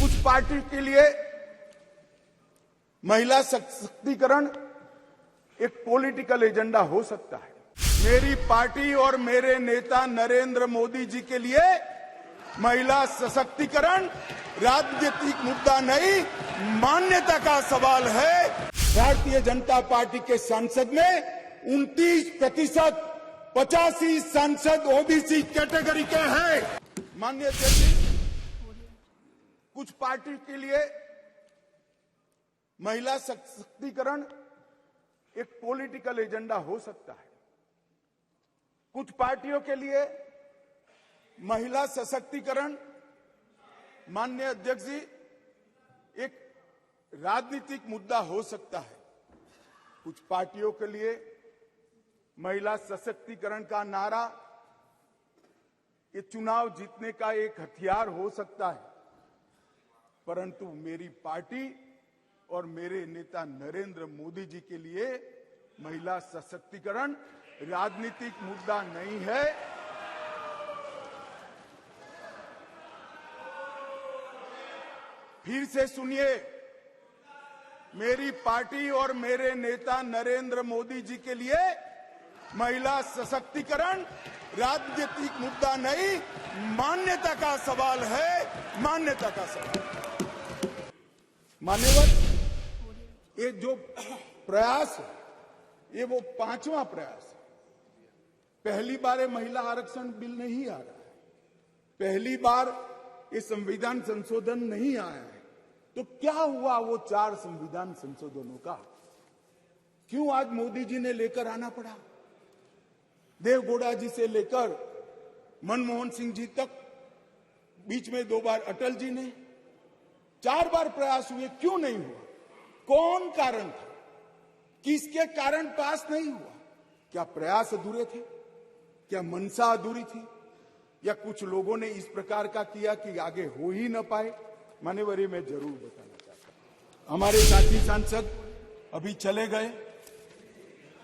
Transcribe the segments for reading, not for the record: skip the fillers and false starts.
कुछ पार्टी के लिए महिला सशक्तिकरण एक पॉलिटिकल एजेंडा हो सकता है। मेरी पार्टी और मेरे नेता नरेंद्र मोदी जी के लिए महिला सशक्तिकरण राजनीतिक मुद्दा नहीं, मान्यता का सवाल है। भारतीय जनता पार्टी के सांसद में 29% 85 सांसद ओबीसी कैटेगरी के हैं। माननीय अध्यक्ष, कुछ पार्टी के लिए महिला सशक्तिकरण एक पॉलिटिकल एजेंडा हो सकता है। कुछ पार्टियों के लिए महिला सशक्तिकरण, माननीय अध्यक्ष जी, एक राजनीतिक मुद्दा हो सकता है। कुछ पार्टियों के लिए महिला सशक्तिकरण का नारा ये चुनाव जीतने का एक हथियार हो सकता है, परंतु मेरी पार्टी और मेरे नेता नरेंद्र मोदी जी के लिए महिला सशक्तिकरण राजनीतिक मुद्दा नहीं है। फिर से सुनिए, मेरी पार्टी और मेरे नेता नरेंद्र मोदी जी के लिए महिला सशक्तिकरण राजनीतिक मुद्दा नहीं, मान्यता का सवाल है, मान्यता का सवाल। मान्यवर, ये जो प्रयास है ये वो 5वां प्रयास है। पहली बार ये महिला आरक्षण बिल नहीं आ रहा है, पहली बार ये संविधान संशोधन नहीं आया है। तो क्या हुआ वो 4 संविधान संशोधनों का? क्यों आज मोदी जी ने लेकर आना पड़ा? देवगौड़ा जी से लेकर मनमोहन सिंह जी तक, बीच में 2 बार अटल जी ने, 4 बार प्रयास हुए, क्यों नहीं हुआ? कौन कारण था? किसके कारण पास नहीं हुआ? क्या प्रयास अधूरे थे? क्या मंशा अधूरी थी? या कुछ लोगों ने इस प्रकार का किया कि आगे हो ही न पाए? मान्यवर, मैं जरूर बताना चाहता हूं। हमारे साथी सांसद अभी चले गए,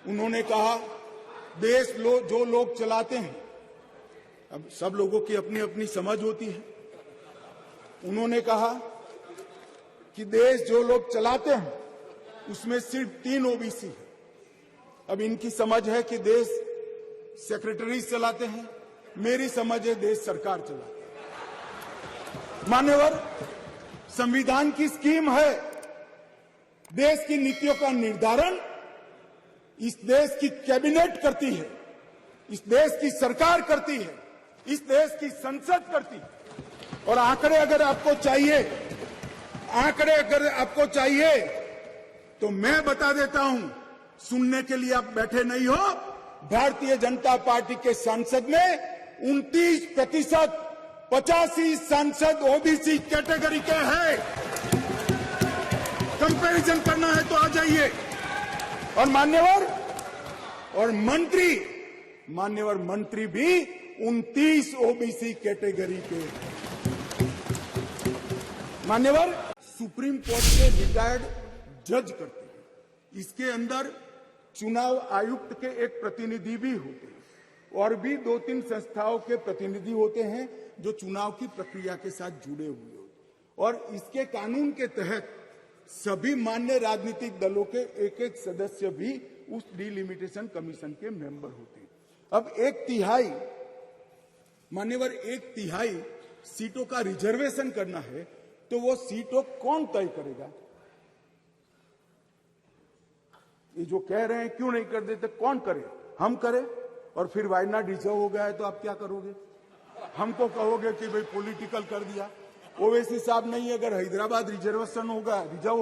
उन्होंने कहा देश जो लोग चलाते हैं, अब सब लोगों की अपनी अपनी समझ होती है। उन्होंने कहा कि देश जो लोग चलाते हैं उसमें सिर्फ 3 ओबीसी है। अब इनकी समझ है कि देश सेक्रेटरी चलाते हैं, मेरी समझ है देश सरकार चलाती है। मान्यवर, संविधान की स्कीम है, देश की नीतियों का निर्धारण इस देश की कैबिनेट करती है, इस देश की सरकार करती है, इस देश की संसद करती है। और आंकड़े अगर आपको चाहिए तो मैं बता देता हूं, सुनने के लिए आप बैठे नहीं हो। भारतीय जनता पार्टी के सांसद में 29% 85 सांसद ओबीसी कैटेगरी के हैं। कंपैरिजन करना है तो आ जाइए। और मान्यवर मंत्री भी 29 ओबीसी कैटेगरी के। मान्यवर, सुप्रीम कोर्ट के रिटायर्ड जज करते हैं, इसके अंदर चुनाव आयुक्त के एक प्रतिनिधि भी होते हैं और भी 2-3 संस्थाओं के प्रतिनिधि होते हैं जो चुनाव की प्रक्रिया के साथ जुड़े हुए होते हैं। और इसके कानून के तहत सभी मान्य राजनीतिक दलों के एक सदस्य भी उस डिलिमिटेशन कमीशन के मेंबर होते हैं। अब 1/3 मान्यवर 1/3 सीटों का रिजर्वेशन करना है तो वो सीटों कौन तय करेगा? ये जो कह रहे हैं क्यों नहीं कर देते, कौन करे? हम करें। और फिर वायनाड रिजर्व हो गया है तो आप क्या करोगे? हमको कहोगे कि भाई पॉलिटिकल कर दिया। ओवैसी साहब नहीं, अगर हैदराबाद रिजर्व हो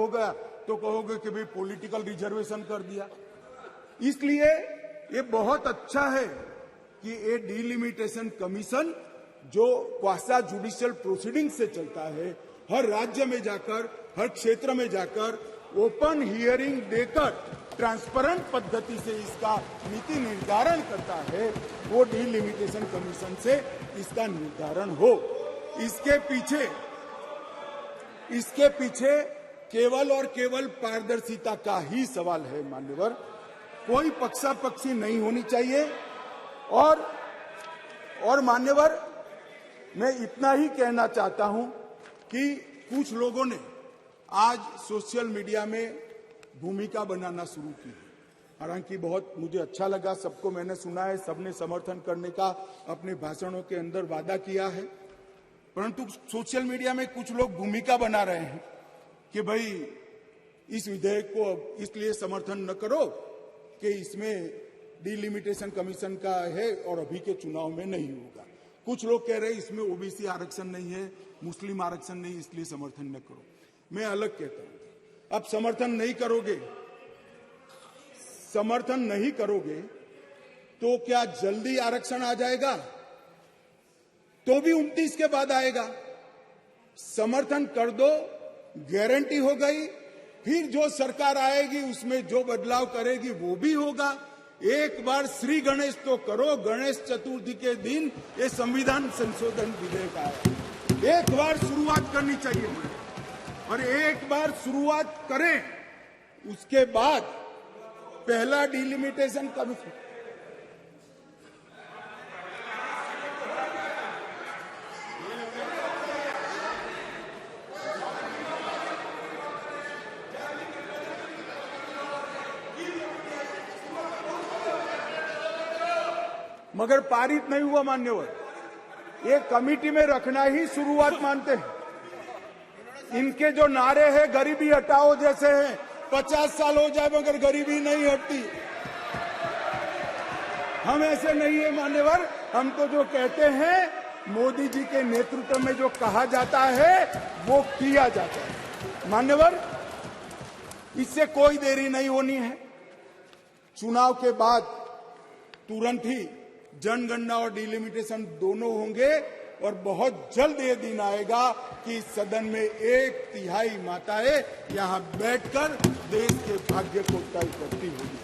गया तो कहोगे कि भाई पॉलिटिकल रिजर्वेशन कर दिया। इसलिए ये बहुत अच्छा है कि ये डिलिमिटेशन कमीशन जो क्वासा जुडिशियल प्रोसीडिंग से चलता है, हर राज्य में जाकर, हर क्षेत्र में जाकर ओपन हियरिंग देकर ट्रांसपेरेंट पद्धति से इसका नीति निर्धारण करता है, वो डिलिमिटेशन कमीशन से इसका निर्धारण हो। इसके पीछे केवल और केवल पारदर्शिता का ही सवाल है। मान्यवर, कोई पक्षापक्षी नहीं होनी चाहिए। और मान्यवर, मैं इतना ही कहना चाहता हूं कि कुछ लोगों ने आज सोशल मीडिया में भूमिका बनाना शुरू की है। हालांकि बहुत मुझे अच्छा लगा, सबको मैंने सुना है, सबने समर्थन करने का अपने भाषणों के अंदर वादा किया है, परंतु सोशल मीडिया में कुछ लोग भूमिका बना रहे हैं कि भाई इस विधेयक को इसलिए समर्थन न करो कि इसमें डिलिमिटेशन कमीशन का है और अभी के चुनाव में नहीं होगा। कुछ लोग कह रहे हैं इसमें ओबीसी आरक्षण नहीं है, मुस्लिम आरक्षण नहीं, इसलिए समर्थन न करो। मैं अलग कहता हूं, अब समर्थन नहीं करोगे तो क्या जल्दी आरक्षण आ जाएगा? तो भी 29 के बाद आएगा। समर्थन कर दो, गारंटी हो गई, फिर जो सरकार आएगी उसमें जो बदलाव करेगी वो भी होगा। एक बार श्री गणेश तो करो, गणेश चतुर्थी के दिन ये संविधान संशोधन विधेयक आया, एक बार शुरुआत करनी चाहिए और एक बार शुरुआत करें, उसके बाद पहला डिलिमिटेशन कमीशन मगर पारित नहीं हुआ मान्यवर। ये कमेटी में रखना ही शुरुआत मानते हैं। इनके जो नारे हैं गरीबी हटाओ जैसे हैं, 50 साल हो जाए मगर गरीबी नहीं हटती। हम ऐसे नहीं है मान्यवर। हम तो जो कहते हैं मोदी जी के नेतृत्व में जो कहा जाता है वो किया जाता है मान्यवर। इससे कोई देरी नहीं होनी है। चुनाव के बाद तुरंत ही जनगणना और डिलिमिटेशन दोनों होंगे और बहुत जल्द ये दिन आएगा कि सदन में 1/3 माताएं यहां बैठकर देश के भाग्य को तय करती होगी।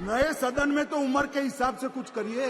नए सदन में तो उम्र के हिसाब से कुछ करिए।